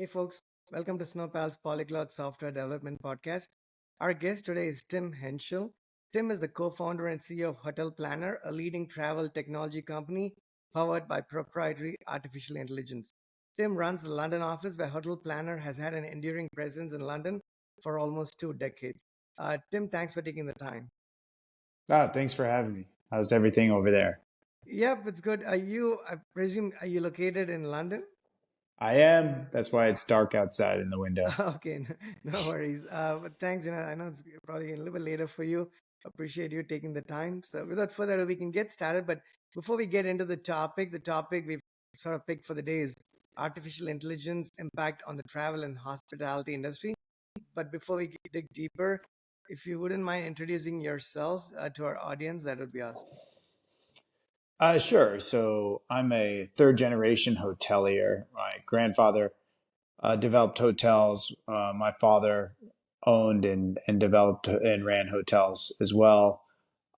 Hey folks, welcome to Snowpal's Polyglot Software Development Podcast. Our guest today is Tim Hentschel. Tim is the co-founder and CEO of Hotel Planner, a leading travel technology company powered by proprietary artificial intelligence. Tim runs the London office where Hotel Planner has had an enduring presence in London for almost 2 decades. Tim, thanks for taking the time. Thanks for having me. How's everything over there? Yep, it's good. I presume, are you located in London? I am. That's why it's dark outside in the window. Okay, no worries. But thanks. I know it's probably a little bit later for you. Appreciate you taking the time. So without further ado, we can get started. But before we get into the topic we've sort of picked for the day is artificial intelligence impact on the travel and hospitality industry. But before we dig deeper, if you wouldn't mind introducing yourself to our audience, that would be awesome. Sure. So I'm a third generation hotelier. My grandfather developed hotels. My father owned and developed and ran hotels as well.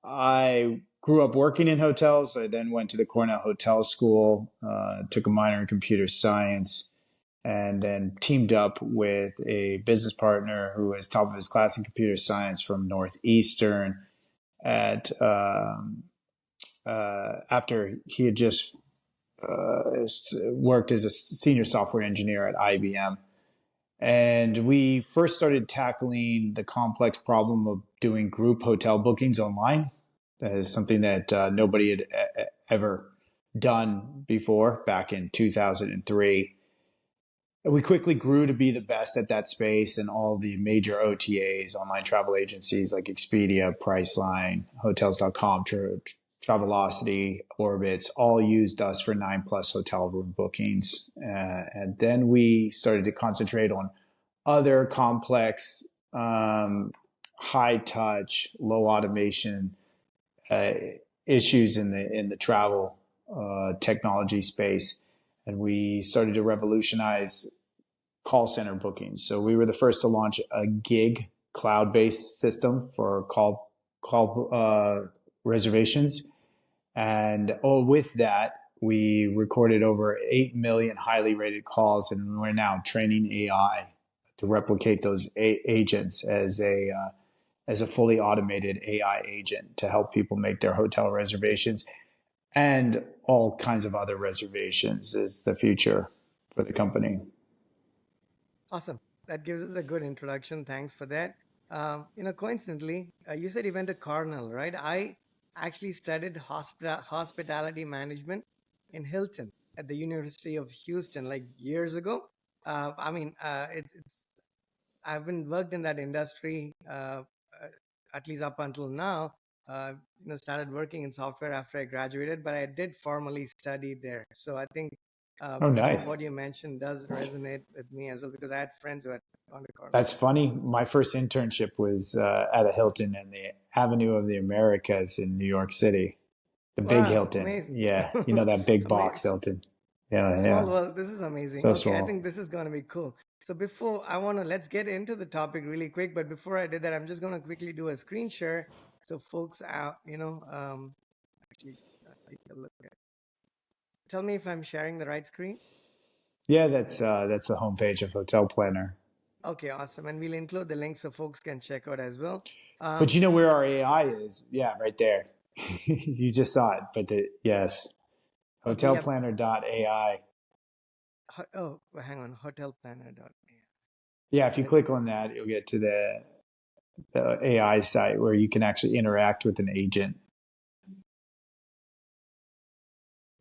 I grew up working in hotels. I then went to the Cornell Hotel School, took a minor in computer science, and then teamed up with a business partner who was top of his class in computer science from Northeastern at after he had just worked as a senior software engineer at IBM. And we first started tackling the complex problem of doing group hotel bookings online. That is something that nobody had ever done before back in 2003. We quickly grew to be the best at that space, and all the major OTAs, online travel agencies like Expedia, Priceline, Hotels.com, Travelocity, Orbitz, all used us for 9+ hotel room bookings. And then we started to concentrate on other complex, high touch, low automation issues in the travel technology space. And we started to revolutionize call center bookings. So we were the first to launch a gig cloud-based system for call reservations. And with that, we recorded over 8 million highly rated calls, and we're now training AI to replicate those agents as a fully automated AI agent to help people make their hotel reservations and all kinds of other reservations is the future for the company. Awesome. That gives us a good introduction. Thanks for that. Coincidentally, you said you went to Cornell, right? I actually studied hospitality management in Hilton at the University of Houston like years ago. It's I haven't worked in that industry at least up until now. Started working in software after I graduated, but I did formally study there. So I think Oh, some of nice. what you mentioned does resonate with me as well because I had friends who had gone to Cornell. That's funny. My first internship was at a Hilton in the Avenue of the Americas in New York City. The big Wow, Hilton. amazing. Yeah. You know, that big box Amazing. Hilton. Yeah. Small Yeah. world. This is amazing. So Okay, I think small. this is going to be cool. So let's get into the topic really quick. But before I did that, I'm just going to quickly do a screen share so folks out, actually take a look at. Tell me if I'm sharing the right screen. Yeah, that's the homepage of Hotel Planner. Okay, awesome. And we'll include the link so folks can check out as well. But you know where our AI is? Yeah, right there. You just saw it. But yes, Okay, yep. hotelplanner.ai. Hang on. Hotelplanner. Yeah, if you Let me. click on that, you'll get to the AI site where you can actually interact with an agent.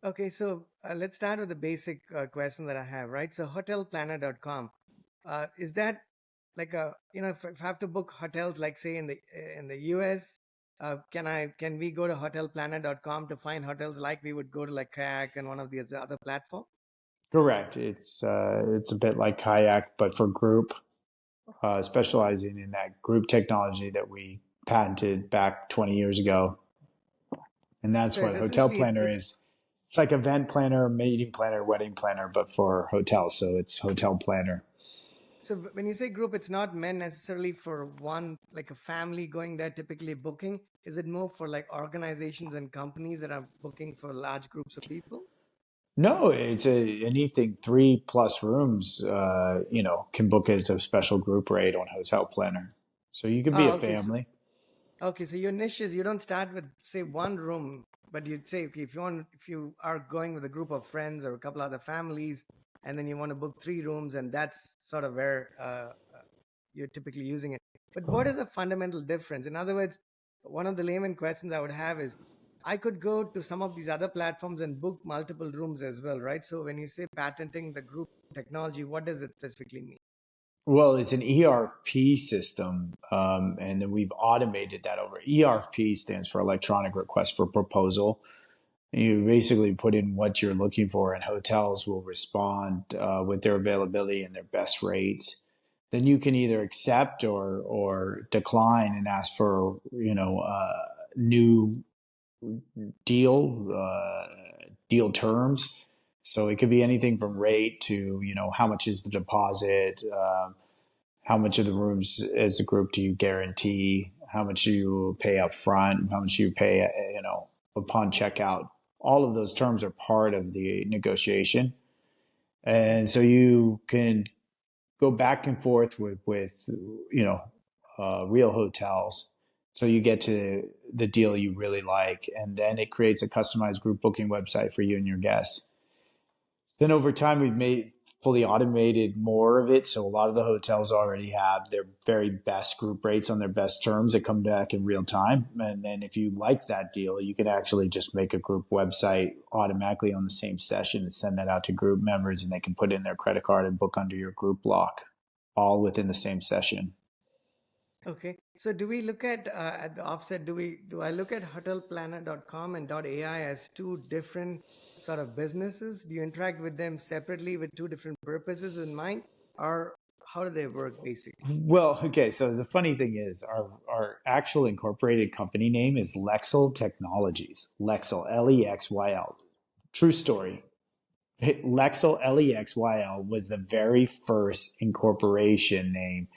Okay, so let's start with the basic question that I have, right? So hotelplanner.com, is that like if I have to book hotels, like say in the US, can we go to hotelplanner.com to find hotels like we would go to like Kayak and one of the other platform? Correct. It's a bit like Kayak, but for group, specializing in that group technology that we patented back 20 years ago. And that's So it's what Hotel essentially Planner it's is. It's like event planner, meeting planner, wedding planner, but for hotels. So it's Hotel Planner. so when you say group, it's not meant necessarily for one like a family going there typically booking. Is it more for like organizations and companies that are booking for large groups of people? No, anything 3+ rooms, can book as a special group rate on Hotel Planner. So you could be a Oh, okay. So family. okay, so your niche is you don't start with say one room, but you'd say okay, if you are going with a group of friends or a couple other families, and then you want to book 3 rooms, and that's sort of where you're typically using it. But what is a fundamental difference? In other words, one of the layman questions I would have is, I could go to some of these other platforms and book multiple rooms as well, right? So when you say patenting the group technology, what does it specifically mean? Well, it's an ERP system, and then we've automated that over. ERP stands for Electronic Request for Proposal. You basically put in what you're looking for, and hotels will respond with their availability and their best rates. Then you can either accept or decline and ask for new deal deal terms. So it could be anything from rate to how much is the deposit, how much of the rooms as a group do you guarantee, how much you pay up front, how much you pay upon checkout. All of those terms are part of the negotiation, Okay. and so you can go back and forth with real hotels. So you get to the deal you really like, and then it creates a customized group booking website for you and your guests. Then over time, we've made fully automated more of it. So a lot of the hotels already have their very best group rates on their best terms that come back in real time. And then if you like that deal, you can actually just make a group website automatically on the same session and send that out to group members, and they can put in their credit card and book under your group block all within the same session. Okay. So do we look at the offset? Do I look at hotelplanner.com and .ai as two different sort of businesses? Do you interact with them separately with two different purposes in mind, or how do they work basically? Well, okay. So the funny thing is, our actual incorporated company name is Lexel Technologies. Lexel, Lexyl. True story. Lexel, Lexyl, was the very first incorporation name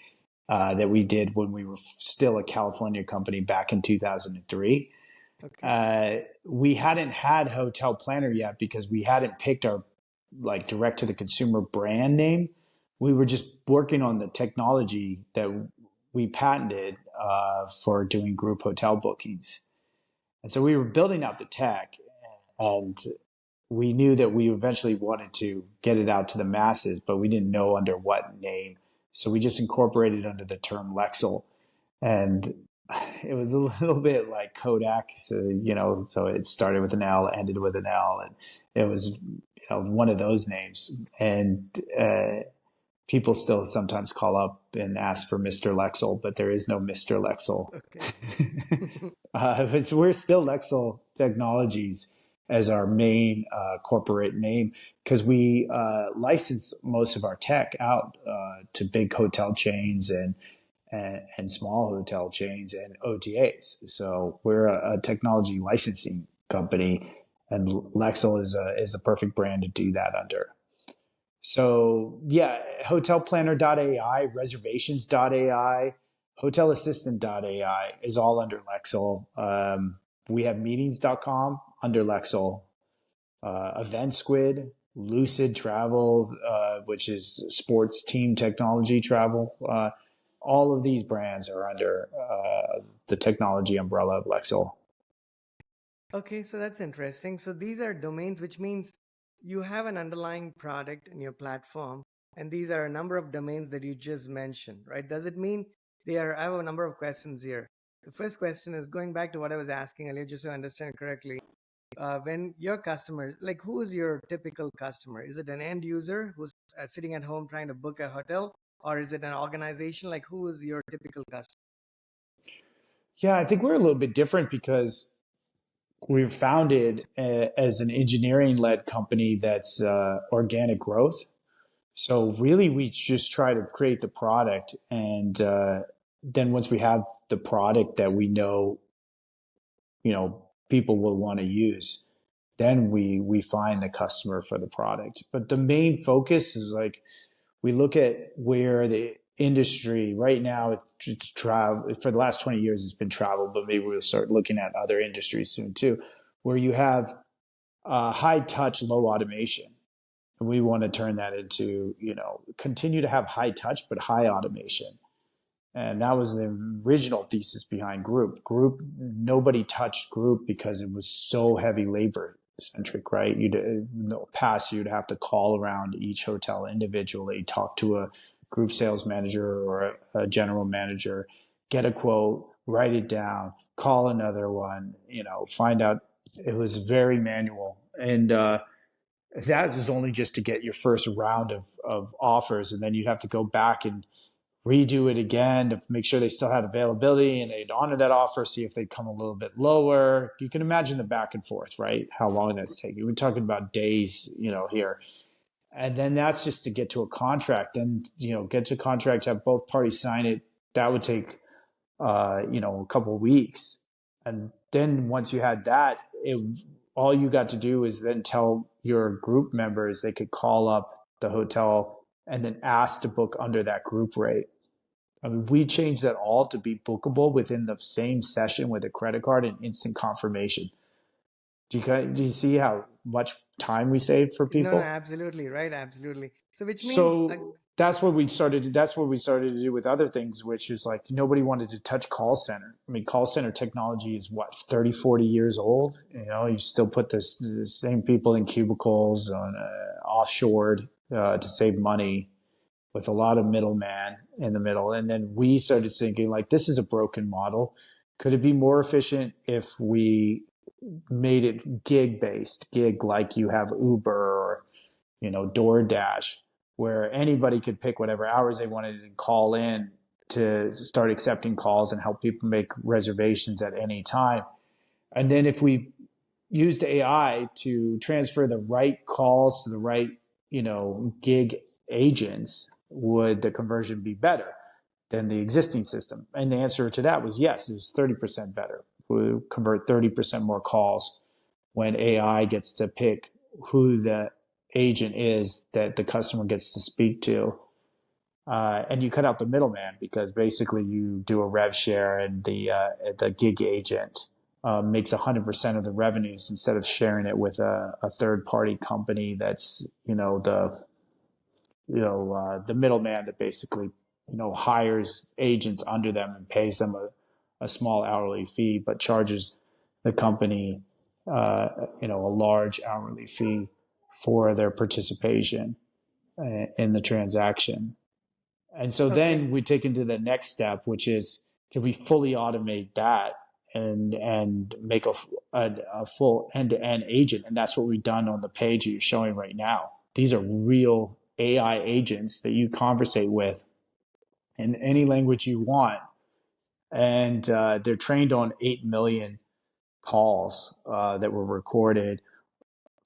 that we did when we were still a California company back in 2003. Okay. We hadn't had Hotel Planner yet because we hadn't picked our like direct to the consumer brand name. We were just working on the technology that we patented for doing group hotel bookings. And so we were building out the tech, and we knew that we eventually wanted to get it out to the masses, but we didn't know under what name. So we just incorporated under the term Lexel. And it was a little bit like Kodak. So it started with an L, ended with an L. And it was one of those names. And people still sometimes call up and ask for Mr. Lexel, but there is no Mr. Lexel. Okay. We're still Lexel Technologies as our main corporate name because we license most of our tech out to big hotel chains and small hotel chains and OTAs. So we're a technology licensing company, and Lexel is a perfect brand to do that under. So yeah, hotelplanner.ai, reservations.ai, hotelassistant.ai is all under Lexel. We have meetings.com under Lexel, Event Squid, Lucid Travel, which is sports team technology travel. All of these brands are under the technology umbrella of Lexel. Okay, so that's interesting. So these are domains, which means you have an underlying product in your platform, and these are a number of domains that you just mentioned, right? Does it mean they are? I have a number of questions here. The first question is going back to what I was asking earlier, just so I understand correctly. When your customers, like who is your typical customer? Is it an end user who's sitting at home trying to book a hotel, or is it an organization? Like who is your typical customer? Yeah, I think we're a little bit different because we're founded as an engineering led company that's organic growth. So really, we just try to create the product, and then once we have the product that we know, people will want to use, then we find the customer for the product. But the main focus is like we look at where the industry right now it's travel for the last 20 years it's been travel, but maybe we'll start looking at other industries soon too, where you have high touch, low automation. And we want to turn that into, continue to have high touch, but high automation. And that was the original thesis behind group. Nobody touched group because it was so heavy labor centric, right? In the past, you'd have to call around each hotel individually, talk to a group sales manager or a general manager, get a quote, write it down, call another one, find out. It was very manual. And that was only just to get your first round of offers. And then you'd have to go back and redo it again to make sure they still had availability and they'd honor that offer, see if they'd come a little bit lower. You can imagine the back and forth, right? How long that's taking. We're talking about days, here. And then that's just to get to a contract. Then, get to a contract, have both parties sign it. That would take, a couple of weeks. And then once you had that, all you got to do is then tell your group members they could call up the hotel and then ask to book under that group rate. I mean, we changed that all to be bookable within the same session with a credit card and instant confirmation. Do you see how much time we saved for No, no, people? absolutely right, absolutely. So which means like, So that's what we started. That's what we started to do with other things, which is like nobody wanted to touch call center. I mean, call center technology is what 30, 40 years old. You still put the same people in cubicles on offshored to save money with a lot of middleman in the middle. And then we started thinking like, this is a broken model. Could it be more efficient if we made it gig like you have Uber or, DoorDash, where anybody could pick whatever hours they wanted and call in to start accepting calls and help people make reservations at any time. And then if we used AI to transfer the right calls to the right, gig agents, would the conversion be better than the existing system? And the answer to that was yes, it was 30% better. We convert 30% more calls when AI gets to pick who the agent is that the customer gets to speak to. And you cut out the middleman because basically you do a rev share and the gig agent makes 100% of the revenues instead of sharing it with a third party company that's the middleman that basically hires agents under them and pays them a small hourly fee, but charges the company a large hourly fee for their participation in the transaction. And so okay, then we take into the next step, which is can we fully automate that and make a full end-to-end agent? And that's what we've done on the page you're showing right now. These are real AI agents that you conversate with in any language you want. And they're trained on 8 million calls that were recorded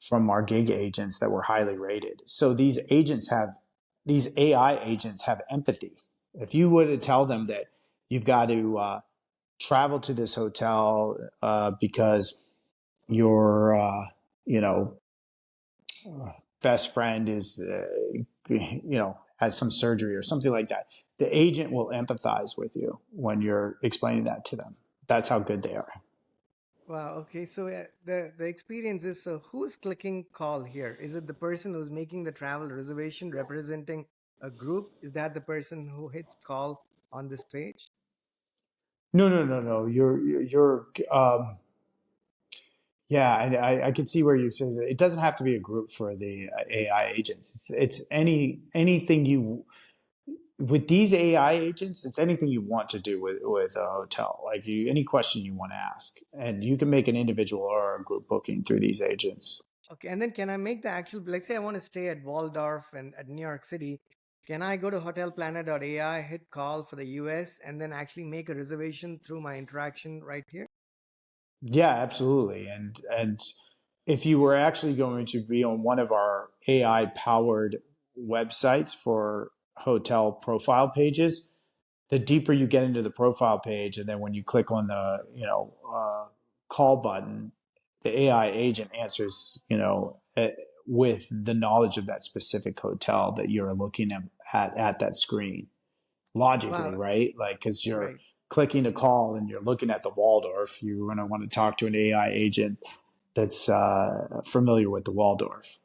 from our gig agents that were highly rated. So these AI agents have empathy. If you were to tell them that you've got to travel to this hotel because your you know best friend is has some surgery or something like that, the agent will empathize with you when you're explaining that to them. That's how good they are. wow, okay. So the experience is, so who's clicking call here? Is it the person who's making the travel reservation representing a group? Is that the person who hits call on this page? No, no, no, no. You're yeah, I can see where you say that. It doesn't have to be a group for the AI agents. It's anything you with these AI agents. It's anything you want to do with a hotel. Like any question you want to ask, and you can make an individual or a group booking through these agents. Okay, and then can I make the actual, let's say I want to stay at Waldorf and at New York City. Can I go to hotelplanner.ai, hit call for the US, and then actually make a reservation through my interaction right here? Yeah, absolutely. And if you were actually going to be on one of our AI powered websites for hotel profile pages, the deeper you get into the profile page, and then when you click on the call button, the AI agent answers with the knowledge of that specific hotel that you're looking at that screen logically, Wow, right? Like because you're right. clicking a call and you're looking at the Waldorf, you're going to want to talk to an AI agent that's familiar with the Waldorf.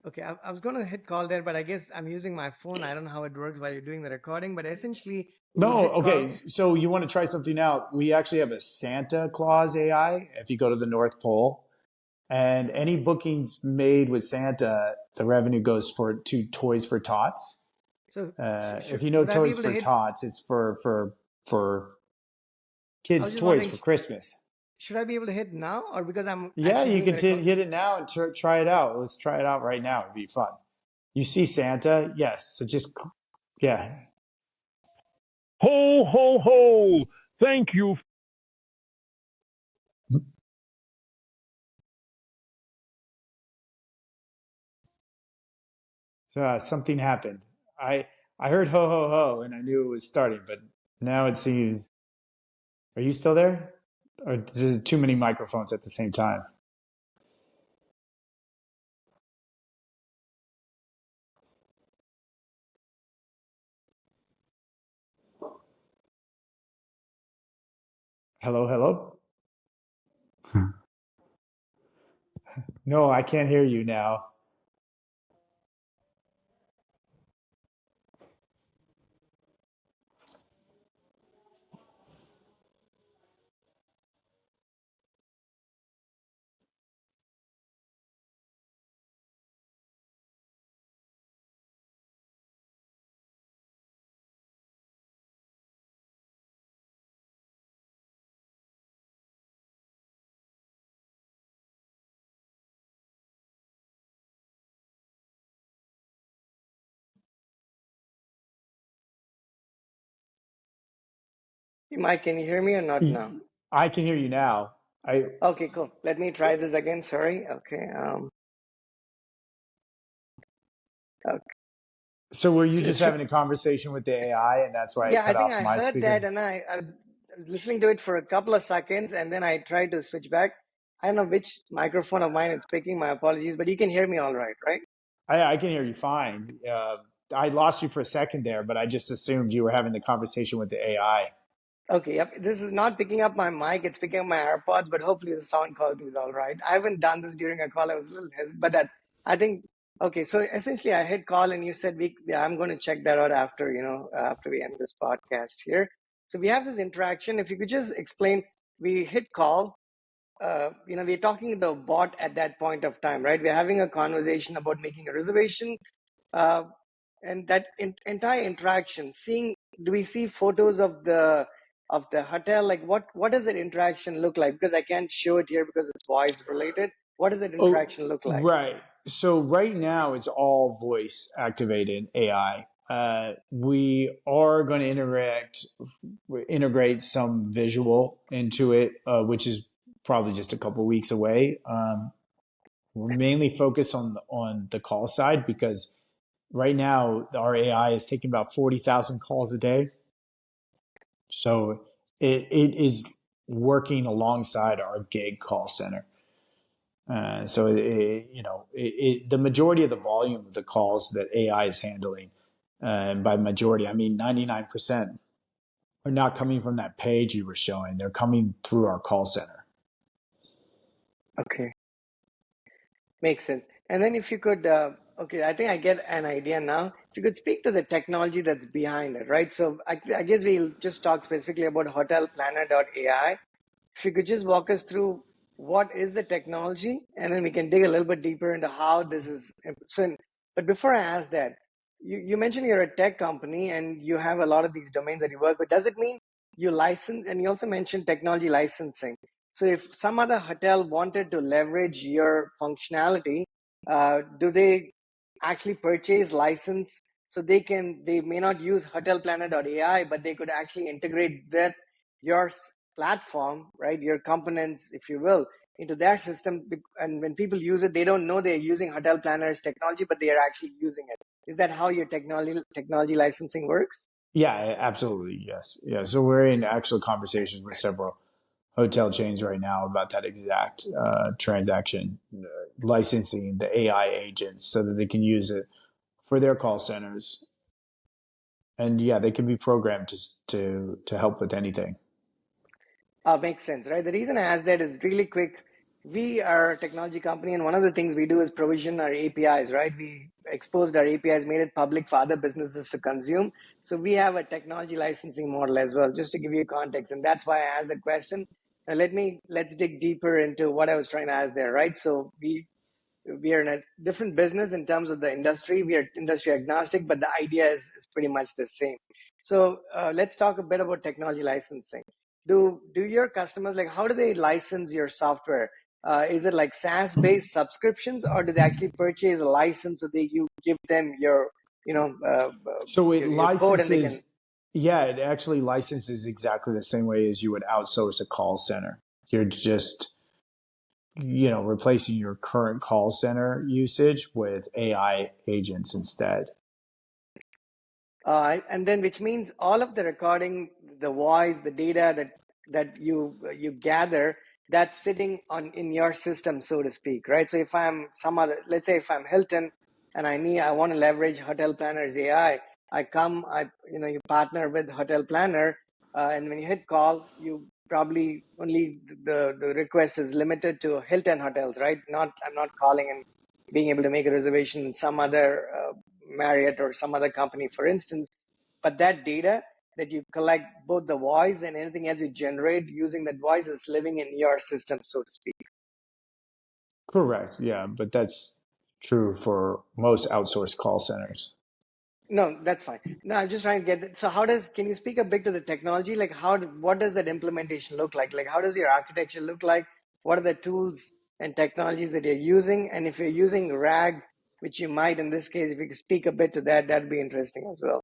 Okay, I was going to hit call there, but I guess I'm using my phone. I don't know how it works while you're doing the recording, but essentially we No, hit okay. call. So you want to try something out? We actually have a Santa Claus AI. If you go to the North Pole, and any bookings made with Santa, the revenue goes for to Toys for Tots. So If you know would I be Toys able to for hit? Tots, it's for I was kids' just toys wondering, for Christmas. should I be able to hit now, or because I'm Yeah, actually you doing can the record? hit it now and try it out. Let's try it out right now. It'd be fun. You see Santa? Yes. So just, yeah. Ho, ho, ho! Thank you. So something happened. I I heard ho ho ho and I knew it was starting, but now it seems. Are you still there? Or is there too many microphones at the same time? Hello, hello? No, I can't hear you now. Mike, can you hear me or not now? I can hear you now. I Okay, cool. Let me try this again. Sorry. Okay. Okay. So were you Should, just should, having a conversation with the AI and that's why it yeah, I cut think off I my heard that, speaker? and I was listening to it for a couple of seconds, and then I tried to switch back. I don't know which microphone of mine it's picking. My apologies, but you can hear me all right, right? I can hear you fine. I lost you for a second there, but I just assumed you were having the conversation with the AI. Okay, yep. This is not picking up my mic, it's picking up my AirPods, but hopefully the sound quality is all right. I haven't done this during a call. I was a little hesitant, but that I think okay, so essentially I hit call and you said yeah, I'm going to check that out after, after we end this podcast here. So we have this interaction. If you could just explain, we hit call, we're talking to the bot at that point of time, right? We're having a conversation about making a reservation, uh, and that entire interaction. Seeing, do we see photos of the hotel? Like, what does that interaction look like? Because I can't show it here because it's voice related. What does that Oh, interaction look like? right. So right now it's all voice activated AI. We are going to integrate some visual into it, which is probably just a couple weeks away. We're mainly focused on the call side because right now our AI is taking about 40,000 calls a day. So it is working alongside our gig call center. The majority of the volume of the calls that AI is handling, and by majority, I mean 99%, are not coming from that page you were showing. They're coming through our call center. Okay, makes sense. And then if you could, okay, I think I get an idea now. If you could speak to the technology that's behind it, right? So I guess we'll just talk specifically about hotelplanner.ai. If you could just walk us through what is the technology, and then we can dig a little bit deeper into how this is. So, but before I ask that, you mentioned you're a tech company and you have a lot of these domains that you work with. Does it mean you license? And you also mentioned technology licensing. So if some other hotel wanted to leverage your functionality, do they actually purchase license so they may not use hotelplanner.ai, but they could actually integrate that your platform, right, your components, if you will, into their system. And when people use it, they don't know they're using Hotel Planner's technology, but they are actually using it. Is that how your technology licensing works? Yeah, absolutely. Yes. Yeah. So we're in actual conversations with several hotel chains right now about that exact transaction, licensing the AI agents so that they can use it for their call centers. And yeah, they can be programmed to help with anything. Makes sense, right? The reason I asked that is really quick. we are a technology company, and one of the things we do is provision our APIs, right? We exposed our APIs, made it public for other businesses to consume. So we have a technology licensing model as well, just to give you context. And that's why I asked the question. Now let's dig deeper into what I was trying to ask there, right? So we are in a different business in terms of the industry. We are industry agnostic, but the idea is pretty much the same. So let's talk a bit about technology licensing. Do your customers, like, how do they license your software? Is it like SaaS based subscriptions, or do they actually purchase a license so they you give them your So it your code and they can? licenses, yeah, it actually licenses exactly the same way as you would outsource a call center. You're just, replacing your current call center usage with AI agents instead. And then which means all of the recording, the voice, the data that you gather, that's sitting on in your system, so to speak, right? So if I'm some other, let's say if I'm Hilton and I want to leverage Hotel Planner's AI, I come, you partner with Hotel Planner, and when you hit call, you probably only the request is limited to Hilton hotels, right? Not I'm not calling and being able to make a reservation in some other Marriott or some other company, for instance. But that data that you collect, both the voice and anything else you generate using that voice, is living in your system, so to speak. Correct. Yeah, but that's true for most outsourced call centers. No, that's fine. No, I'm just trying to get that. So can you speak a bit to the technology? Like what does that implementation look like? Like how does your architecture look like? What are the tools and technologies that you're using? And if you're using RAG, which you might in this case, if you could speak a bit to that, that'd be interesting as well.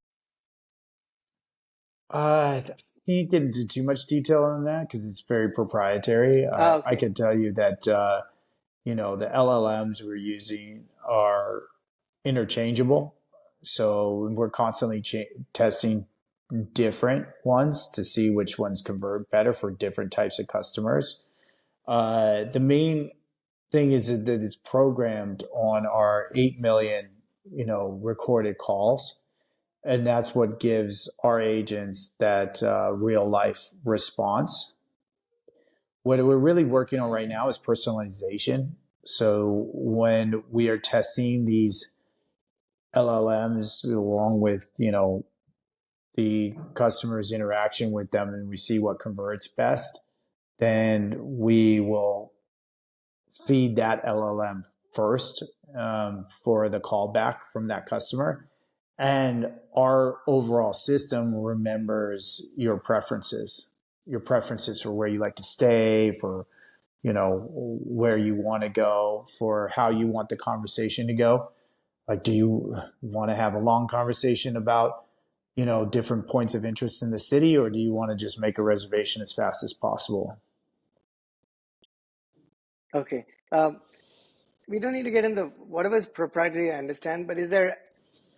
I can't get into too much detail on that because it's very proprietary. I Okay. can tell you that the LLMs we're using are interchangeable, so we're constantly testing different ones to see which ones convert better for different types of customers. The main thing is that it's programmed on our 8 million, recorded calls. And that's what gives our agents that real life response. What we're really working on right now is personalization. So when we are testing these LLMs along with, the customer's interaction with them and we see what converts best, then we will feed that LLM first for the callback from that customer. And our overall system remembers your preferences for where you like to stay, for, where you want to go, for how you want the conversation to go. Like, do you want to have a long conversation about, different points of interest in the city, or do you want to just make a reservation as fast as possible? Okay. We don't need to get into whatever is proprietary, I understand, but is there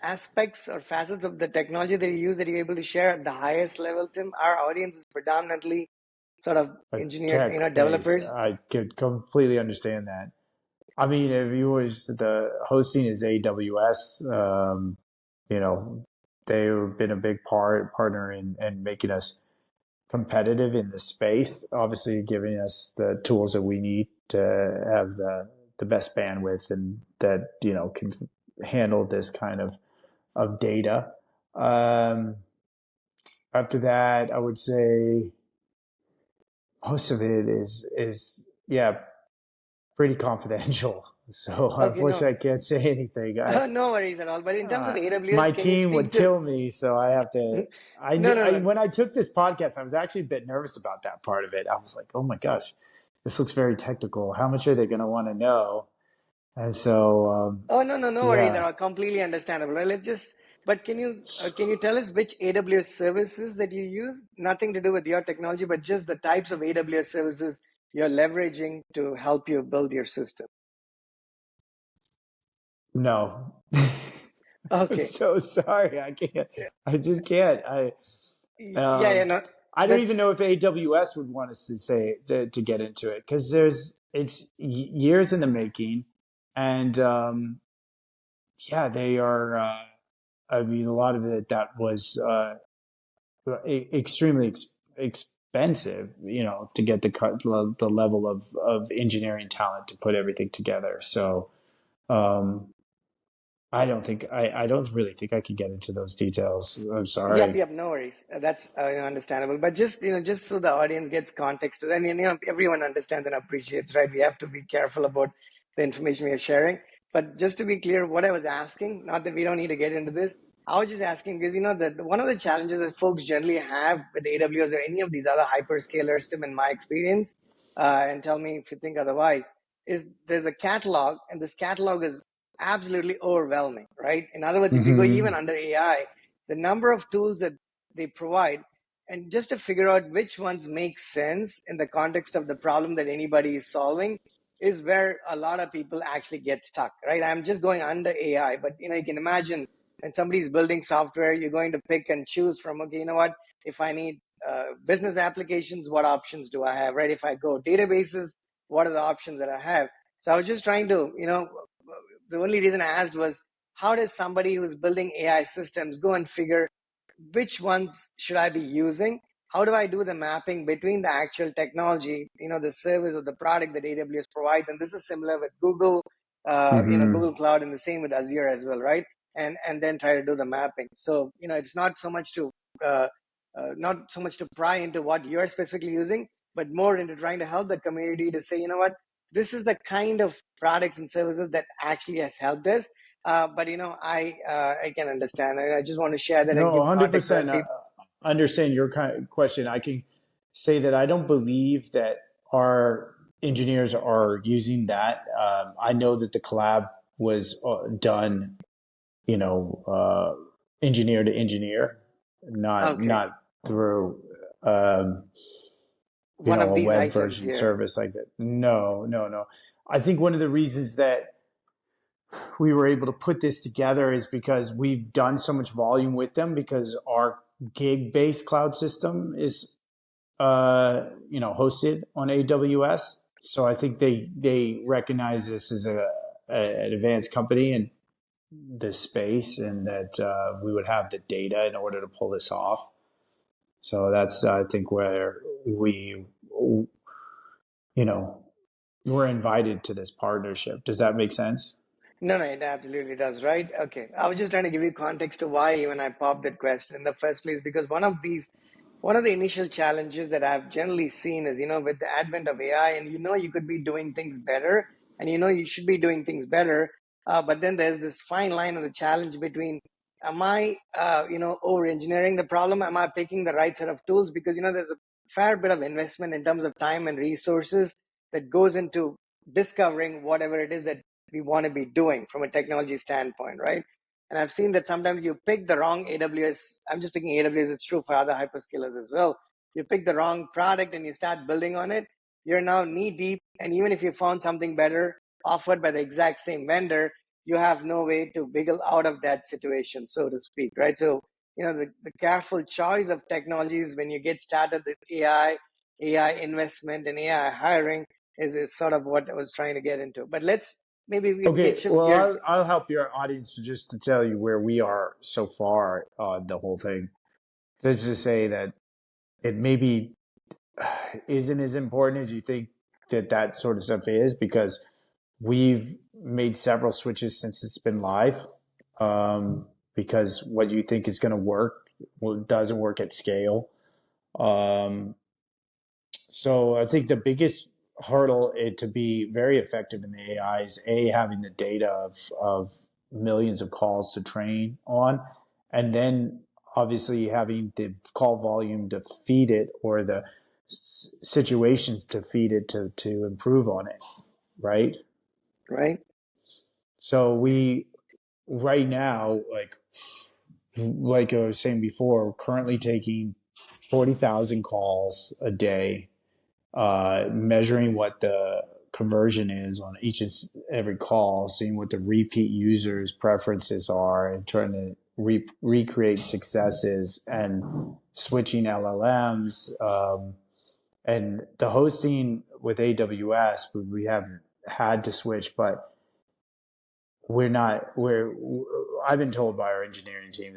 aspects or facets of the technology that you use that you're able to share at the highest level, Tim? Our audience is predominantly sort of A engineers, tech base, developers. I could completely understand that. I mean, if you was the hosting is AWS, you know, they've been a big partner in making us competitive in the space. Obviously, giving us the tools that we need to have the best bandwidth and that can handle this kind of data. Um, After that, I would say most of it is yeah pretty confidential. So Okay, no, unfortunately, I can't say anything. no worries at all. But in terms of My AWS, can you team would speak to? kill me, so I have to. No, no, no. When I took this podcast, I was actually a bit nervous about that part of it. I was like, oh my gosh, this looks very technical. How much are they going to want to know? And so, Oh, no, no, no worries at yeah, all. Completely understandable. Right? Let's just. But can you tell us which AWS services that you use? Nothing to do with your technology, but just the types of AWS services you're leveraging to help you build your system. no. I'm Okay. so sorry. I can't. I just can't. Yeah, yeah, Um, no, I don't even that's know if AWS would want us to say to get into it because it's years in the making, and yeah, they are. I mean, a lot of it that was extremely expensive, to get the level of engineering talent to put everything together. So um, I don't really think I can get into those details. I'm Yep, sorry. yep, no worries. That's understandable. But just just so the audience gets context, then everyone understands and appreciates, right? We have to be careful about the information we are sharing. But just to be clear, what I was asking, not that we don't need to get into this, I was just asking because one of the challenges that folks generally have with AWS or any of these other hyperscalers, Tim, in my experience, and tell me if you think otherwise, is there's a catalog, and this catalog is absolutely overwhelming, right? In other words, if you go even Hmm. under AI, the number of tools that they provide, and just to figure out which ones make sense in the context of the problem that anybody is solving is where a lot of people actually get stuck, right? I'm just going under AI, but you can imagine when somebody's building software, you're going to pick and choose from, okay, you know what, if I need business applications, what options do I have, right? If I go databases, what are the options that I have? So I was just trying to, the only reason I asked was, how does somebody who's building AI systems go and figure which ones should I be using? How do I do the mapping between the actual technology, the service or the product that AWS provides? And this is similar with Google, Hmm. Google Cloud, and the same with Azure as well, right? And then try to do the mapping. So it's uh, not so much to pry into what you're specifically using, but more into trying to help the community to say, you know what, this is the kind of products and services that actually has helped us. But I can understand. I just want to share that and No, give context so 100%. that people. Understand your question. I can say that I don't believe that our engineers are using that. I know that the collab was done, you know, uh, engineer to engineer, not Okay, not through, um, one of a these web items version here, service like that. No, no, no. I think one of the reasons that we were able to put this together is because we've done so much volume with them because our gig based cloud system is hosted on AWS. So I think they recognize this as an advanced company in this space, and that we would have the data in order to pull this off. So that's I think where we you know we're invited to this partnership. Does that make sense? no, no, it absolutely does, right? Okay. I was just trying to give you context to why even I popped that question in the first place, because one of the initial challenges that I've generally seen is, with the advent of AI, and you could be doing things better, and you should be doing things better, but then there's this fine line of the challenge between, am I, over engineering the problem? Am I picking the right set of tools? Because, there's a fair bit of investment in terms of time and resources that goes into discovering whatever it is that we want to be doing from a technology standpoint, right? And I've seen that sometimes you pick the wrong AWS. I'm just picking AWS. It's true for other hyperscalers as well. You pick the wrong product and you start building on it. You're now knee deep. And even if you found something better offered by the exact same vendor, you have no way to wiggle out of that situation, so to speak, right? So, the careful choice of technologies when you get started with AI investment, and AI hiring is sort of what I was trying to get into. But maybe we can Okay, shift well, gears. I'll help your audience just to tell you where we are so far on the whole thing. Let's just say that it maybe isn't as important as you think that sort of stuff is, because we've made several switches since it's been live. Because what you think is going to work doesn't work at scale. Um, so I think the biggest hurdle to be very effective in the AI is having the data of millions of calls to train on, and then obviously having the call volume to feed it, or the situations to feed it to improve on it, right? Right? So we right now, like I was saying before, we're currently taking 40,000 calls a day, measuring what the conversion is on each and every call, seeing what the repeat users' preferences are, and trying to recreate successes, and switching LLMs, and the hosting with AWS. We haven't had to switch, but we're not. We're I've been told by our engineering team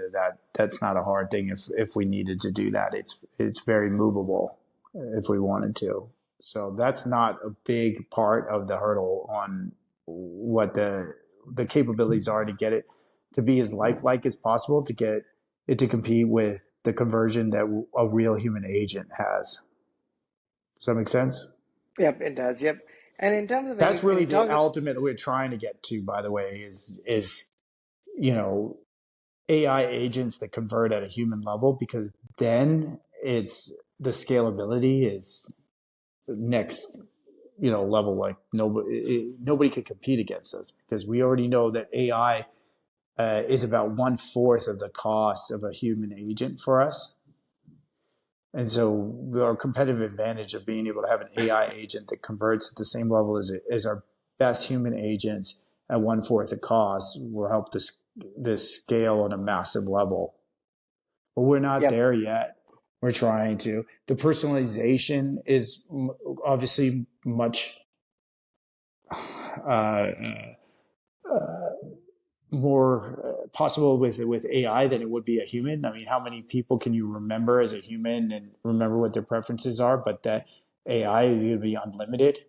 that's not a hard thing. If we needed to do that, it's very movable. if we wanted to. So that's not a big part of the hurdle on what the capabilities are to get it to be as lifelike as possible to get it to compete with the conversion that a real human agent has. Does that make sense? Yep, it does. Yep. And in terms of That's when really you the talk, ultimate we're trying to get to, by the way, is you know AI agents that convert at a human level, because then it's the scalability is next level. Like nobody could compete against us because we already know that AI is about 1/4 of the cost of a human agent for us. And so our competitive advantage of being able to have an AI agent that converts at the same level as our best human agents at 1/4 the cost will help this scale on a massive level. But we're not yep, there yet. We're trying to. The personalization is obviously much uh, more possible with AI than it would be a human. I mean, how many people can you remember as a human and remember what their preferences are? But that AI is going to be unlimited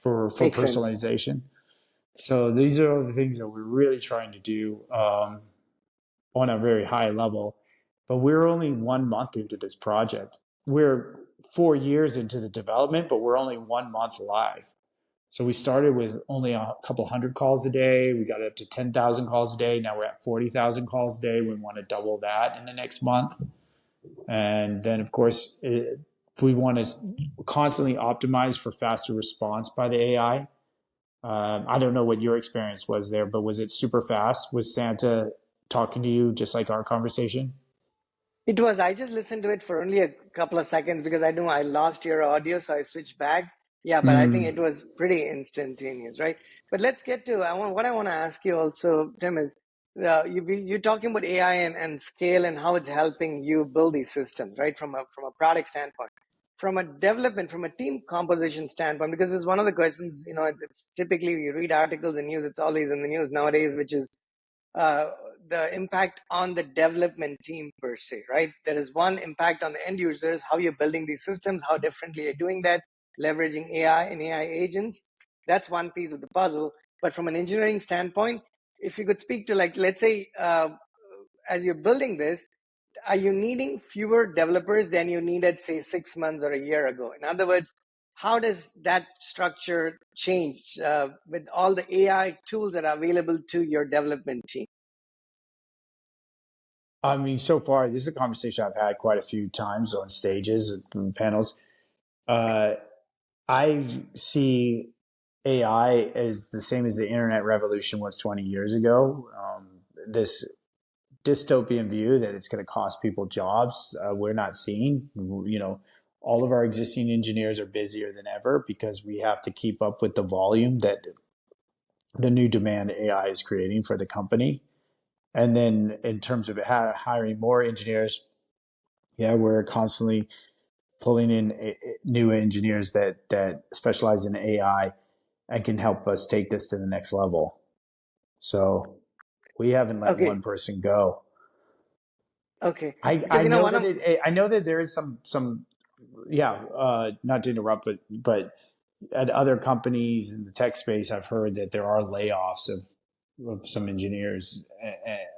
for makes sense. personalization. So these are all the things that we're really trying to do on a very high level. But we're only 1 month into this project. We're 4 years into the development, but we're only 1 month live. So we started with only a couple hundred calls a day. We got up to 10,000 calls a day. Now we're at 40,000 calls a day. We want to double that in the next month. And then, of course, if we want to constantly optimize for faster response by the AI, I don't know what your experience was there, but was it super fast? Was Santa talking to you just like our conversation? It was. I just listened to it for only a couple of seconds because I knew I lost your audio, so I switched back. Yeah, but I think Mm. it was pretty instantaneous, right? But let's get to what I want to ask you also, Tim, is you're talking about AI and scale and how it's helping you build these systems, right? From a product standpoint, from a development, from a team composition standpoint, because it's one of the questions, it's typically you read articles and news, it's always in the news nowadays, which is uh, the impact on the development team per se, right? There is one impact on the end users, how you're building these systems, how differently you're doing that, leveraging AI and AI agents. That's one piece of the puzzle. But from an engineering standpoint, if you could speak to, like, let's say, as you're building this, are you needing fewer developers than you needed, say, 6 months or a year ago? In other words, how does that structure change with all the AI tools that are available to your development team? I mean, so far, this is a conversation I've had quite a few times on stages and panels. Uh, I see AI as the same as the internet revolution was 20 years ago. This dystopian view that it's going to cost people jobs, we're not seeing. All of our existing engineers are busier than ever because we have to keep up with the volume that the new demand AI is creating for the company. And then in terms of hiring more engineers, yeah, we're constantly pulling in new engineers that specialize in AI and can help us take this to the next level. So we haven't let Okay, one person go. okay. I, Because I you know know one that of I know that there is some yeah, not to interrupt, but at other companies in the tech space, I've heard that there are layoffs of some engineers,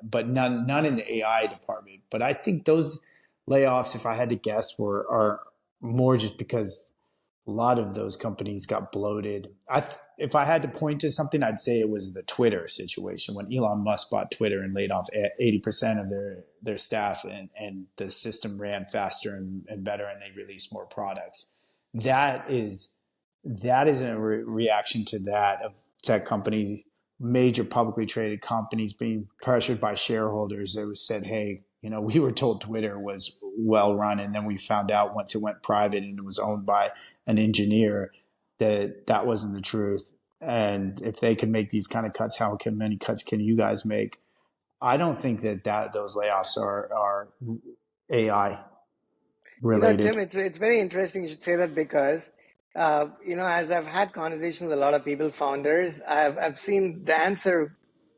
but none in the AI department. But I think those layoffs, if I had to guess, are more just because a lot of those companies got bloated. If I had to point to something, I'd say it was the Twitter situation when Elon Musk bought Twitter and laid off 80% of their staff, and the system ran faster and better, and they released more products. That is that is a reaction to that of tech companies, major publicly traded companies being pressured by shareholders that said, hey, we were told Twitter was well run, and then we found out once it went private and it was owned by an engineer that wasn't the truth. And if they can make these kind of cuts, many cuts can you guys make? I don't think that those layoffs are AI Tim, related. it's very interesting you should say that because as I've had conversations with a lot of people, founders, I've seen the answer.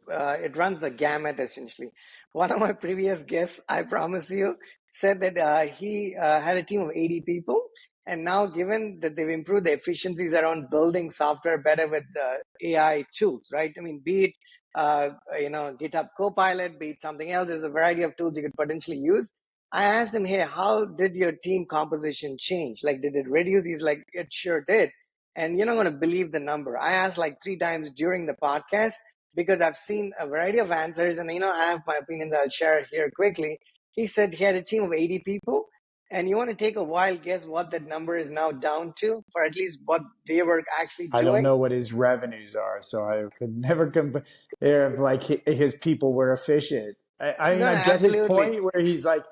It runs the gamut essentially. One of my previous guests, I promise you, said that he had a team of 80 people. And now, given that they've improved the efficiencies around building software better with AI tools, right? I mean, be it GitHub Copilot, be it something else. There's a variety of tools you could potentially use. I asked him, "Hey, how did your team composition change? Like, did it reduce?" He's like, "It sure did." And you're not going to believe the number. I asked like 3 times during the podcast because I've seen a variety of answers, and I have my opinions. I'll share here quickly. He said he had a team of 80 people. And you want to take a wild guess what that number is now down to, or at least what they were actually I don't doing? know what his revenues are, so I could never compare if like his people were efficient. I mean, No, I no, get his absolutely. point where he's like,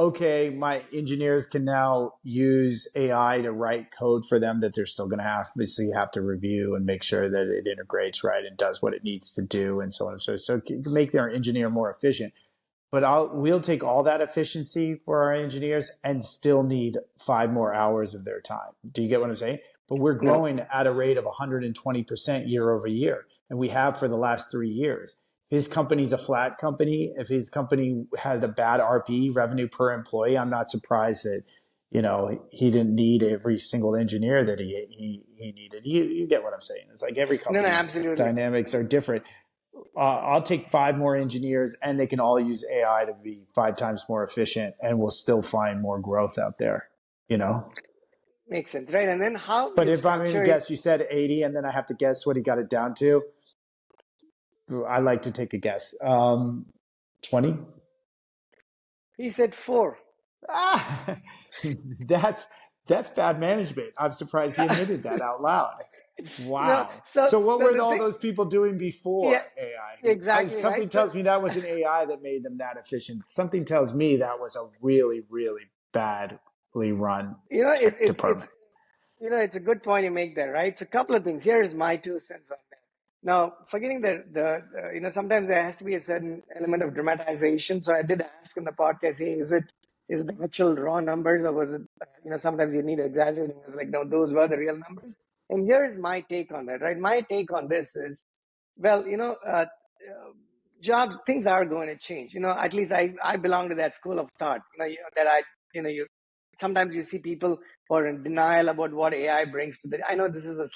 okay, my engineers can now use AI to write code for them that they're still going to obviously have to review and make sure that it integrates right and does what it needs to do and so on and so. So make their engineer more efficient. But we'll take all that efficiency for our engineers and still need 5 more hours of their time. Do you get what I'm saying? But we're No, growing at a rate of 120% year over year, and we have for the last 3 years. If his company's a flat company, if his company had a bad RP, revenue per employee, I'm not surprised that he didn't need every single engineer that he needed. You get what I'm saying? It's like every no, no, company's absolutely. dynamics are different. I'll take 5 more engineers and they can all use AI to be 5 times more efficient and we'll still find more growth out there, you know? Makes sense, right? And then how But you if I'm going to structure it, guess, you said 80 and then I have to guess what he got it down to. I like to take a guess. 20? he said four. Ah, that's, that's bad management. I'm surprised he admitted that out loud. No, Wow. so So what so were the all thing, those people doing yeah, before AI? exactly, Something right? So tells me that was an AI that made them that efficient. Something tells me that was a really, really badly run tech it's department. it's a good point you make there, right? So a couple of things. Here's my 2 cents on that. Now, forgetting sometimes there has to be a certain element of dramatization. So I did ask in the podcast, hey, is the actual raw numbers, or was it, sometimes you need exaggerating. I was like, no, those were the real numbers. And here's my take on that, right? My take on this is, well, jobs, things are going to change. At least I belong to that school of thought, that you sometimes you see people who are in denial about what AI brings to the. I know this is a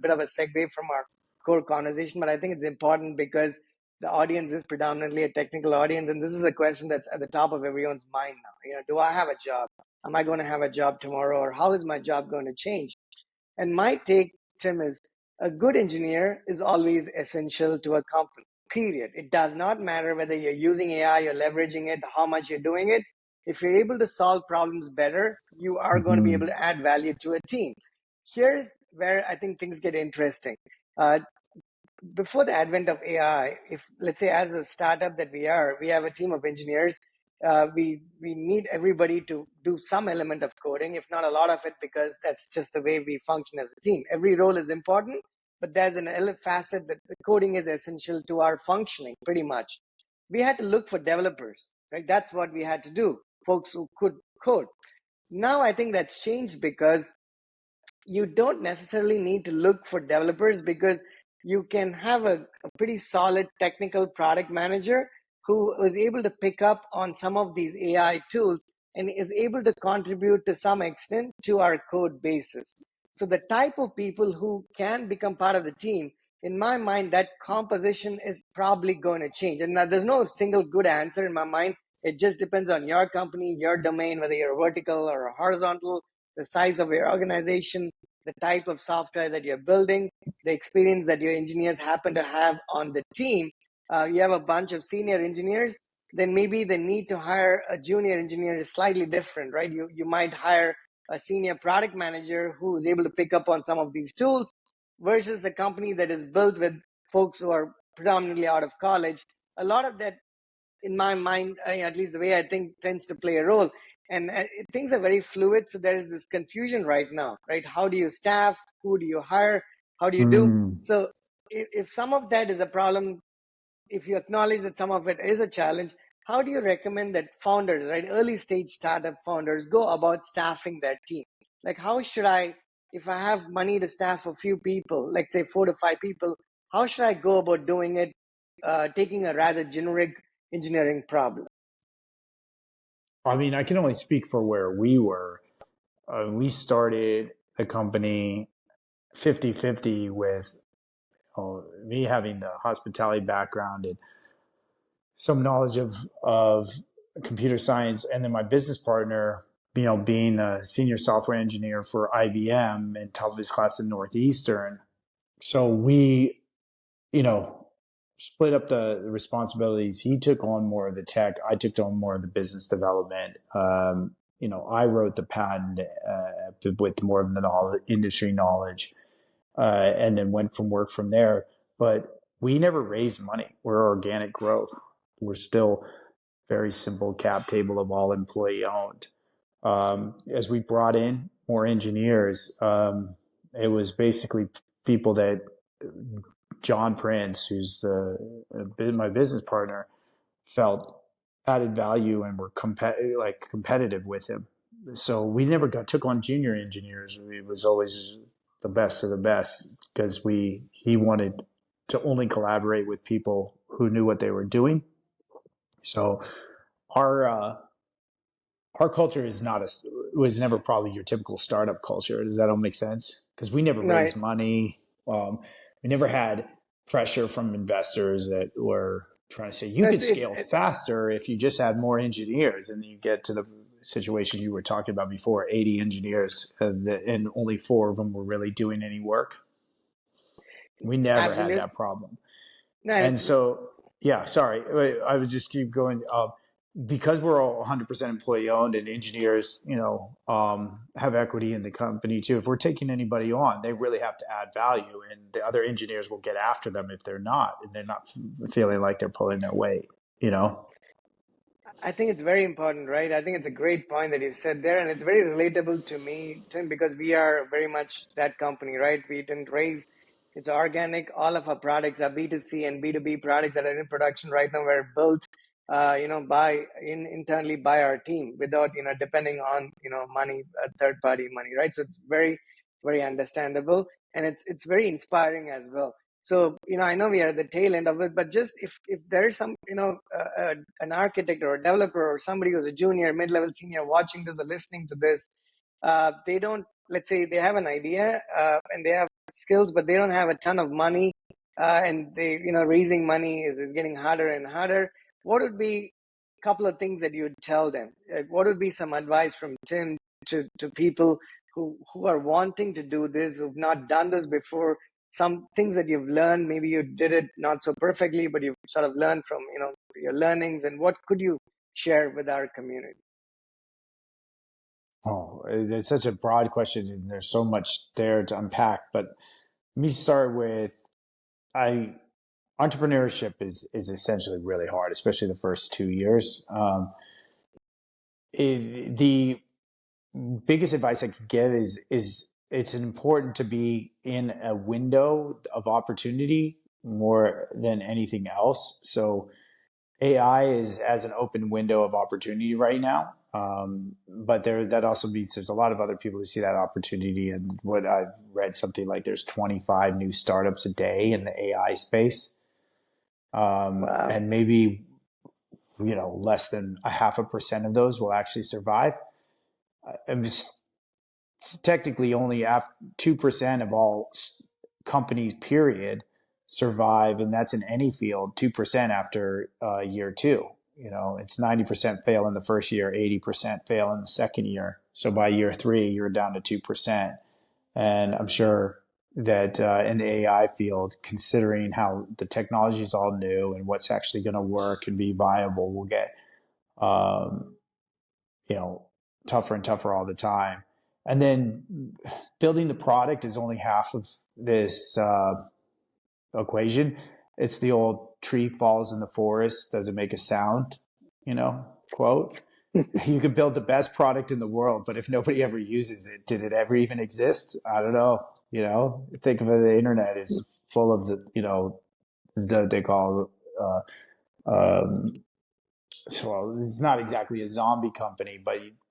bit of a segue from our core conversation, but I think it's important because the audience is predominantly a technical audience, and this is a question that's at the top of everyone's mind now. Do I have a job? Am I going to have a job tomorrow, or how is my job going to change? And my take, Tim, is a good engineer is always essential to a company, period. It does not matter whether you're using AI, you're leveraging it, how much you're doing it. If you're able to solve problems better, you are going to be able Mm-hmm. to add value to a team. Here's where I think things get interesting. Uh, Before the advent of AI, if let's say as a startup that we have a team of engineers. We need everybody to do some element of coding, if not a lot of it, because that's just the way we function as a team. Every role is important, but there's an facet that the coding is essential to our functioning. Pretty much, we had to look for developers, right? That's what we had to do. Folks who could code. Now I think that's changed because you don't necessarily need to look for developers because you can have a pretty solid technical product manager who is able to pick up on some of these AI tools and is able to contribute to some extent to our code bases. So the type of people who can become part of the team, in my mind, that composition is probably going to change. And now there's no single good answer in my mind. It just depends on your company, your domain, whether you're vertical or horizontal, the size of your organization, the type of software that you're building, the experience that your engineers happen to have on the team. You have a bunch of senior engineers, then maybe the need to hire a junior engineer is slightly different, right? You might hire a senior product manager who is able to pick up on some of these tools versus a company that is built with folks who are predominantly out of college. A lot of that, in my mind, at least the way I think, tends to play a role. And things are very fluid. So there is this confusion right now, right? How do you staff? Who do you hire? How do you do? Mm. So if some of that is a problem, if you acknowledge that some of it is a challenge, how do you recommend that founders, right, early stage startup founders, go about staffing their team? Like, how should I, if I have money to staff a few people, like say 4 to 5 people, how should I go about doing it, taking a rather generic engineering problem? I mean, I can only speak for where we were. We started the company 50-50 with me having the hospitality background and some knowledge of computer science, and then my business partner, being a senior software engineer for IBM and top of his class in Northeastern. So we, you know, split up the responsibilities. He took on more of the tech. I took on more of the business development. I wrote the patent with more of the industry knowledge, and then went from work from there. But we never raised money. We're organic growth. We're still very simple cap table of all employee owned. As we brought in more engineers, it was basically people that John Prince, who's my business partner, felt added value and were competitive with him. So we never took on junior engineers. It was always the best of the best because he wanted to only collaborate with people who knew what they were doing. So our our culture is not was never probably your typical startup culture. Does that all make sense? Because we never Right. raised money. We never had pressure from investors that were trying to say you No, could scale faster if you just had more engineers, and you get to the situation you were talking about before: 80 engineers, and only 4 of them were really doing any work. We never had absolutely. that problem. No, And it's so, yeah, sorry, I would just keep going. Because we're all 100% employee owned and engineers, have equity in the company too. If we're taking anybody on, they really have to add value, and the other engineers will get after them if they're not, and they're not feeling like they're pulling their weight, you know? I think it's very important, right? I think it's a great point that you said there, and it's very relatable to me, Tim, because we are very much that company, right? We didn't raise, it's organic. All of our products are B2C and B2B products that are in production right now were built, internally by our team without, depending on, money, third party money, right? So it's very, very understandable, and it's very inspiring as well. So, I know we are at the tail end of it, but just if there is some, an architect or a developer or somebody who's a junior, mid-level, senior watching this or listening to this, they don't, let's say they have an idea and they have skills, but they don't have a ton of money, and they, raising money is getting harder and harder. What would be a couple of things that you would tell them? What would be some advice from Tim to people who are wanting to do this, who've not done this before? Some things that you've learned, maybe you did it not so perfectly, but you've sort of learned from, your learnings, and what could you share with our community? Oh, it's such a broad question, and there's so much there to unpack. But let me start with I entrepreneurship is essentially really hard, especially the first 2 years. The biggest advice I could give is it's important to be in a window of opportunity more than anything else. So AI is as an open window of opportunity right now. But that also means there's a lot of other people who see that opportunity. And what I've read, something like there's 25 new startups a day in the AI space. Wow. And maybe, less than 0.5% of those will actually survive. I'm just technically only 2% of all companies, period, survive, and that's in any field. 2% after year 2. It's 90% fail in the first year, 80% fail in the second year. So by year 3, you're down to 2%. And I'm sure that in the AI field, considering how the technology is all new and what's actually going to work and be viable, will get um, you know, tougher and tougher all the time. And then building the product is only half of this equation. It's the old tree falls in the forest, doesn't make a sound, quote. You could build the best product in the world, but if nobody ever uses it, did it ever even exist? I don't know. Think of it, the internet is full of they call well, it's not exactly a zombie company,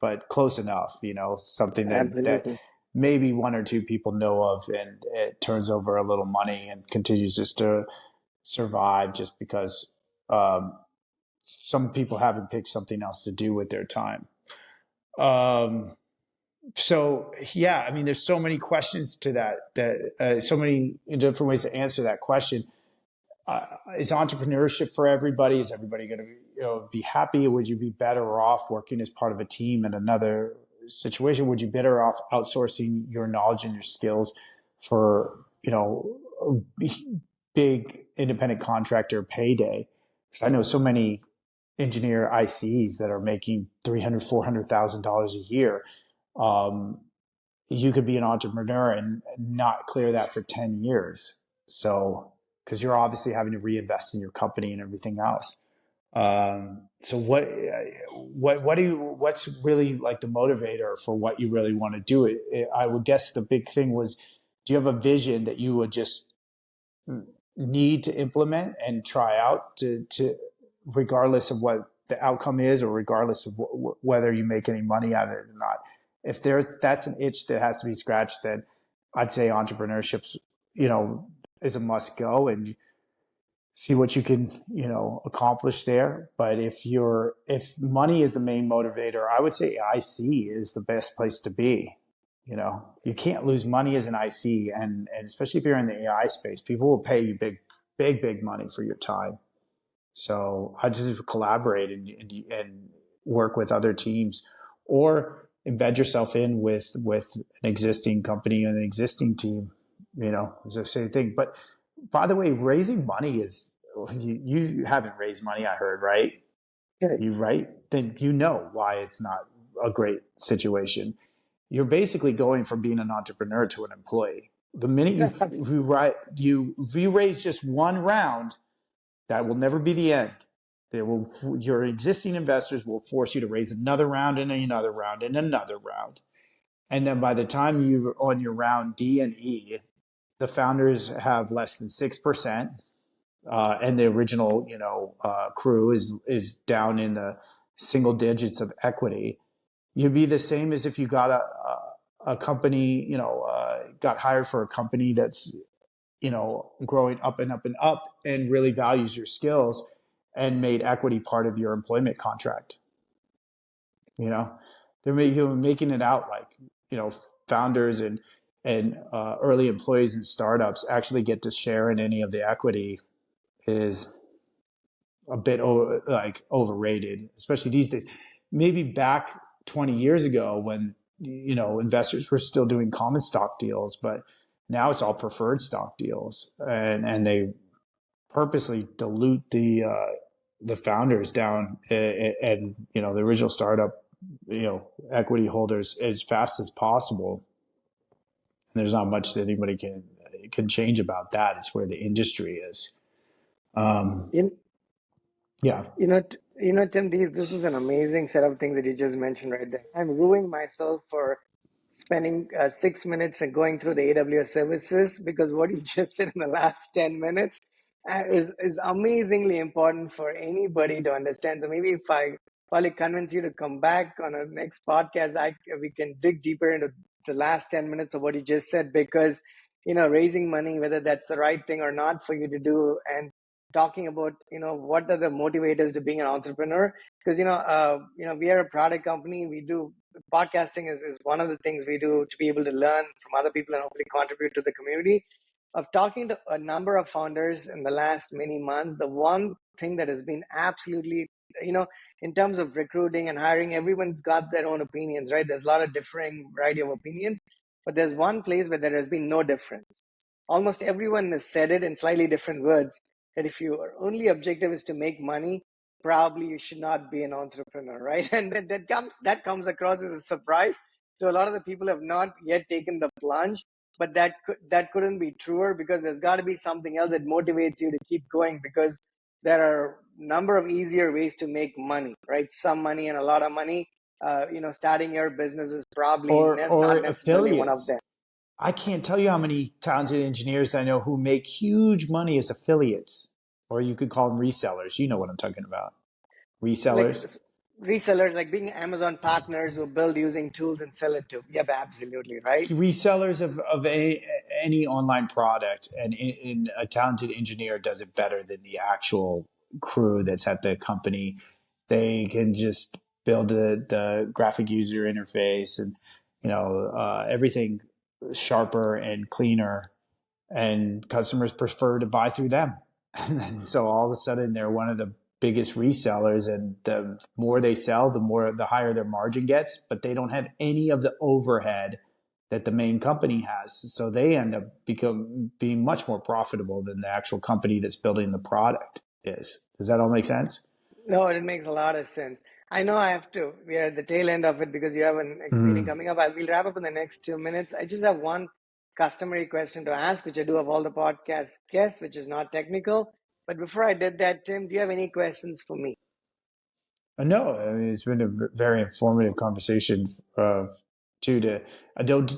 but close enough. Something that Absolutely. maybe 1 or 2 people know of, and it turns over a little money and continues just to survive, just because um, some people haven't picked something else to do with their time. Um, so yeah, I mean, there's so many questions to that, so many different ways to answer that question. Is entrepreneurship for everybody? Is everybody going to be happy? Would you be better off working as part of a team in another situation? Would you be better off outsourcing your knowledge and your skills for a big independent contractor payday? Because I know so many engineer ICs that are making $300,000, $400,000 a year. Um, you could be an entrepreneur and not clear that for 10 years. So, because you're obviously having to reinvest in your company and everything else. So what's really like the motivator for what you really want to do? I would guess the big thing was, do you have a vision that you would just need to implement and try out to regardless of what the outcome is, or regardless of whether you make any money out of it or not? If that's an itch that has to be scratched, then I'd say entrepreneurship, is a must go, and see what you can, accomplish there. But if money is the main motivator, I would say IC is the best place to be. You can't lose money as an IC, and especially if you're in the AI space, people will pay you big money for your time. So I just collaborate and work with other teams, or embed yourself in with an existing company and an existing team. It's the same thing. But by the way, raising money is, you haven't raised money, I heard, right? Correct. You right? Then you know why it's not a great situation. You're basically going from being an entrepreneur to an employee. The minute you raise just one round, that will never be the end. Your existing investors will force you to raise another round and another round and another round. And then by the time you're on your round D and E, the founders have less than 6%. And the original, crew is down in the single digits of equity. You'd be the same as if you got a company, got hired for a company that's, growing up and up and up, and really values your skills, and made equity part of your employment contract. They're making it out like, founders and early employees in startups actually get to share in any of the equity is a bit overrated, especially these days. Maybe back 20 years ago when, investors were still doing common stock deals, but now it's all preferred stock deals, and they purposely dilute the founders down, and the original startup, equity holders, as fast as possible. And there's not much that anybody can change about that. It's where the industry is. In, Yeah. Tim, this is an amazing set of things that you just mentioned right there. I'm ruining myself for spending 6 minutes and going through the AWS services, because what you just said in the last 10 minutes is amazingly important for anybody to understand. So maybe if I probably convince you to come back on a next podcast, we can dig deeper into the last 10 minutes of what you just said, because raising money, whether that's the right thing or not for you to do, and talking about what are the motivators to being an entrepreneur, because we are a product company. We do podcasting is one of the things we do to be able to learn from other people and hopefully contribute to the community. Of talking to a number of founders in the last many months, the one thing that has been absolutely, in terms of recruiting and hiring, everyone's got their own opinions, right? There's a lot of differing variety of opinions, but there's one place where there has been no difference. Almost everyone has said it in slightly different words, that if your only objective is to make money, probably you should not be an entrepreneur, right? And that comes across as a surprise to a lot of the people who have not yet taken the plunge. But that couldn't be truer, because there's got to be something else that motivates you to keep going, because there are a number of easier ways to make money, right? Some money and a lot of money. Starting your business is probably Or not necessarily one of them. affiliates. I can't tell you how many talented engineers I know who make huge money as affiliates, or you could call them resellers. You know what I'm talking about. Like Resellers. resellers, like being Amazon partners who build using tools and sell it to. Yep, absolutely, right? Resellers of any online product, and a talented engineer does it better than the actual crew that's at the company. They can just build the graphic user interface and everything sharper and cleaner, and customers prefer to buy through them. And then so all of a sudden they're one of the biggest resellers, and the more they sell, the higher their margin gets, but they don't have any of the overhead that the main company has. So they end up being much more profitable than the actual company that's building the product is. Does that all make sense? No, it makes a lot of sense. I know I have to. We are at the tail end of it because you have an next meeting Mm. coming up. We'll wrap up in the next 2 minutes. I just have one customary question to ask, which I do of all the podcast guests, which is not technical. But before I did that, Tim, do you have any questions for me? No, I mean, it's been a very informative conversation. Too, I don't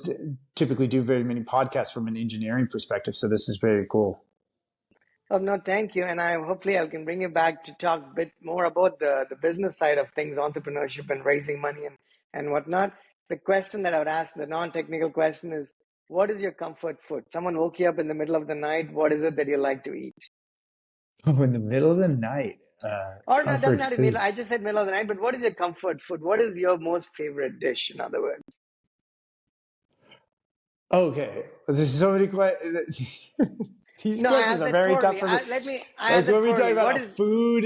typically do very many podcasts from an engineering perspective, so this is very cool. Oh, no, thank you. And hopefully I can bring you back to talk a bit more about the business side of things, entrepreneurship and raising money and whatnot. The question that I would ask, the non-technical question is, what is your comfort food? Someone woke you up in the middle of the night. What is it that you like to eat? Oh, in the middle of the night, Or no, it doesn't comfort have to be middle. food. I just said middle of the night, but what is your comfort food? What is your most favorite dish, in other words? Okay, there's so many questions. These No, I questions asked are that very tough poorly. for me. I Like, asked were that we talking poorly. about What a is food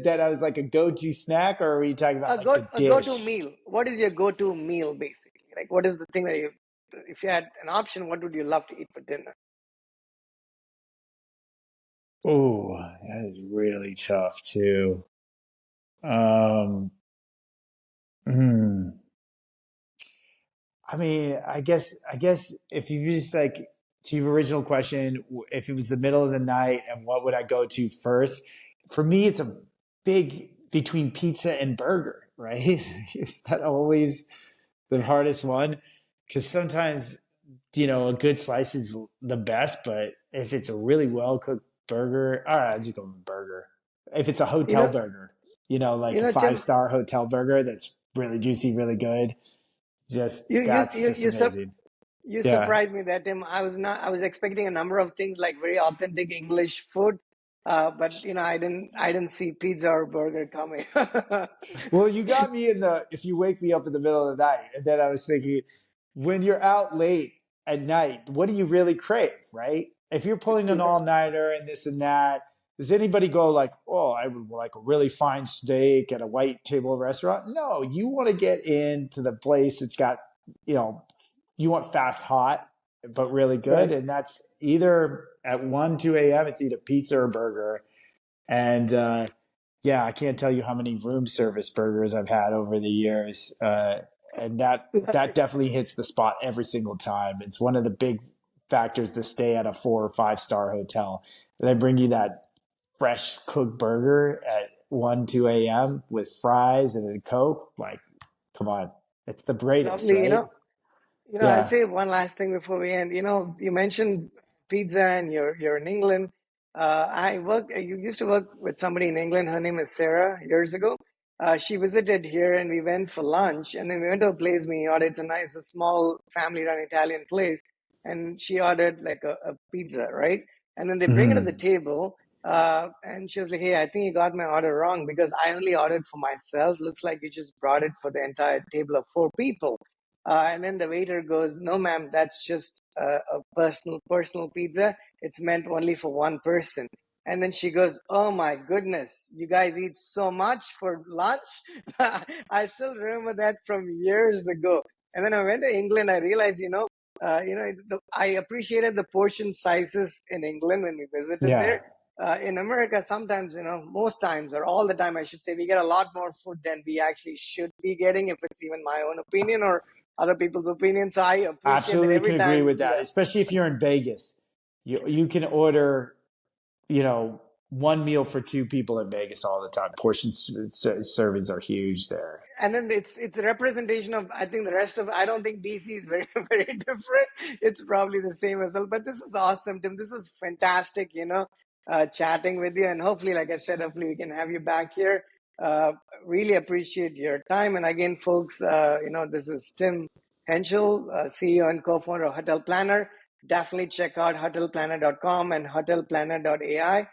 that I was like a go-to snack, or are we talking about like the a go-to dish? meal? What is your go-to meal, basically? Like, what is the thing that if you had an option, what would you love to eat for dinner? Oh, that is really tough too. Um, hmm. I mean, I guess if you just like to your original question, if it was the middle of the night and what would I go to first? For me, it's a big between pizza and burger, right? Is that always the hardest one? Because sometimes, a good slice is the best, but if it's a really well cooked burger, all right, I just go with burger. If it's a You hotel know, burger, like a five Tim, star hotel burger that's really juicy, really good, just you you that's you just you, sur- amazing. you Yeah. surprised me that, Tim. I was expecting a number of things like very authentic English food, but I didn't see pizza or burger coming. Well, you got me in the if you wake me up in the middle of the night, and then I was thinking, when you're out late at night, what do you really crave, right? If you're pulling an all nighter and this and that, does anybody go like, "Oh, I would like a really fine steak at a white table restaurant"? No, you want to get into the place that's got, you know, you want fast, hot, but really good, Right. and that's either at 1, 2 a.m. It's either pizza or burger, and yeah, I can't tell you how many room service burgers I've had over the years, and that definitely hits the spot every single time. It's one of the big factors to stay at a 4 or 5 star hotel. They bring you that fresh cooked burger at 1, 2 a.m. with fries and a Coke. Like, come on, it's the greatest, Lovely. right? I'll Yeah. say one last thing before we end. You mentioned pizza and you're in England. You used to work with somebody in England. Her name is Sarah years ago. She visited here and we went for lunch and then we went to a place we ordered. It's a small family run Italian place. And she ordered like a pizza, right? And then they bring it to the Mm. table. And she was like, "Hey, I think you got my order wrong because I only ordered for myself. Looks like you just brought it for the entire table of 4 people." And then the waiter goes, "No, ma'am, that's just a personal pizza. It's meant only for one person." And then she goes, "Oh my goodness, you guys eat so much for lunch." I still remember that from years ago. And then I went to England. I realized, I appreciated the portion sizes in England when we visited Yeah. there. In America, sometimes, most times, or all the time, I should say, we get a lot more food than we actually should be getting, if it's even my own opinion or other people's opinions. So I appreciate that Absolutely every can agree time. with that, Yeah, especially if you're in Vegas. You can order, one meal for 2 people in Vegas all the time. Portion servings are huge there. and then it's a representation of, I think, the rest of. I don't think DC is very very different. It's probably the same as well. But this is awesome, Tim. This is fantastic. Chatting with you, and hopefully, like I said, hopefully we can have you back here. Uh, really appreciate your time. And again, folks, this is Tim Hentschel, CEO and co-founder of Hotel Planner. Definitely check out hotelplanner.com and hotelplanner.ai.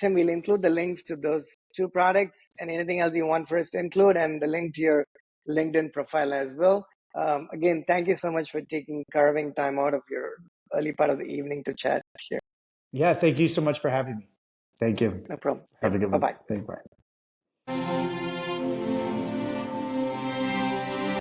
Tim, we'll include the links to those two products and anything else you want for us to include, and the link to your LinkedIn profile as well. Again, thank you so much for carving time out of your early part of the evening to chat here. Yeah, thank you so much for having me. Thank you. No problem. Have Yep. a good Bye one. bye. Thank you. Bye.